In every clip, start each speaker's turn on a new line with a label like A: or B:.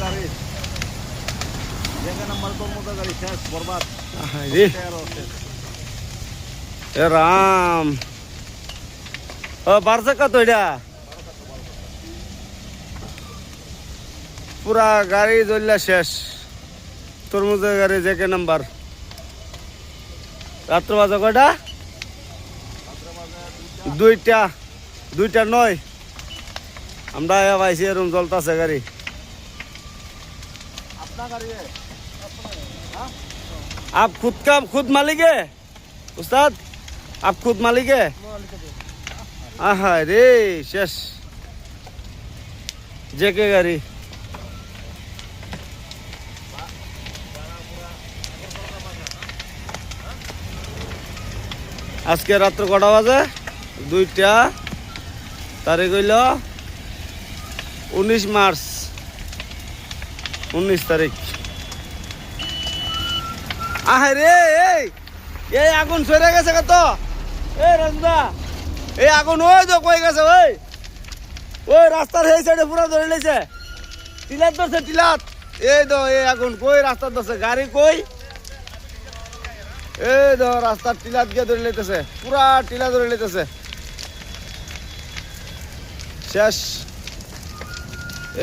A: গাড়ি যেখানে আমার তরমুজের গাড়ি শেষ বরবাদ
B: এ রাম ও বারসা কত এটা পুরা গাড়ি জ্বললা শেষ তরমুজের গাড়ি জেকে নাম্বার রাত্র বাজে কয়টা দুইটা নয় আমরা পাইছি এরকম চলতেছে গাড়ি आप खुद मालिक है उस्ताद आप खुद मालिक है हाँ रे शेष जेके गाड़ी আজকে রাত্র কটা বাজে 2টা তারিখ হইল 19 মার্চ 19 তারিখ আরে এই আগুন সরে গেছে কত এই রাজদা এই আগুন ওই তো কই গেছে ওই রাস্তার এই সাইডে পুরো ধরে লেছে টিলাত ধরছে টিলাত এই তো এই আগুন কই রাস্তা ধরছে গাড়ি কই এই তো রাস্তার টিলাত গিয়ে ধরে লেতেছে পুরা টিলা ধরে লেতেছে শেষ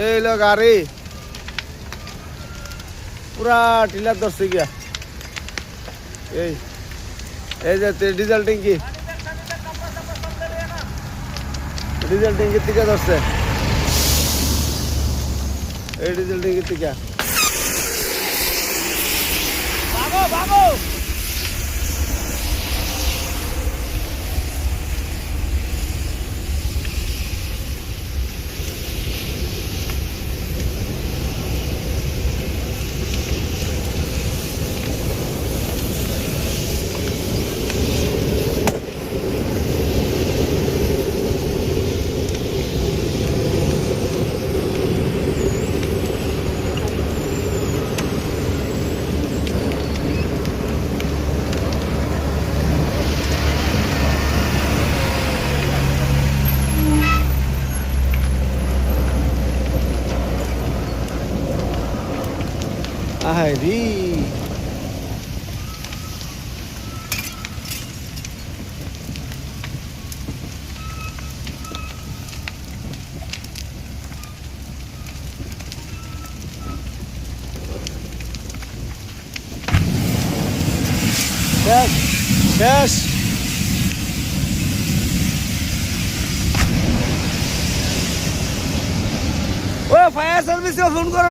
B: এই লো গাড়ি পুরা টিলাত ধরছে গিয়া এই যে ডিজেল ট্যাঙ্কি থেকে ধরছে এই ডিজেল ট্যাঙ্কি থেকে আহারি শেষ শেষ ও ফায়ার সার্ভিসে ফোন করো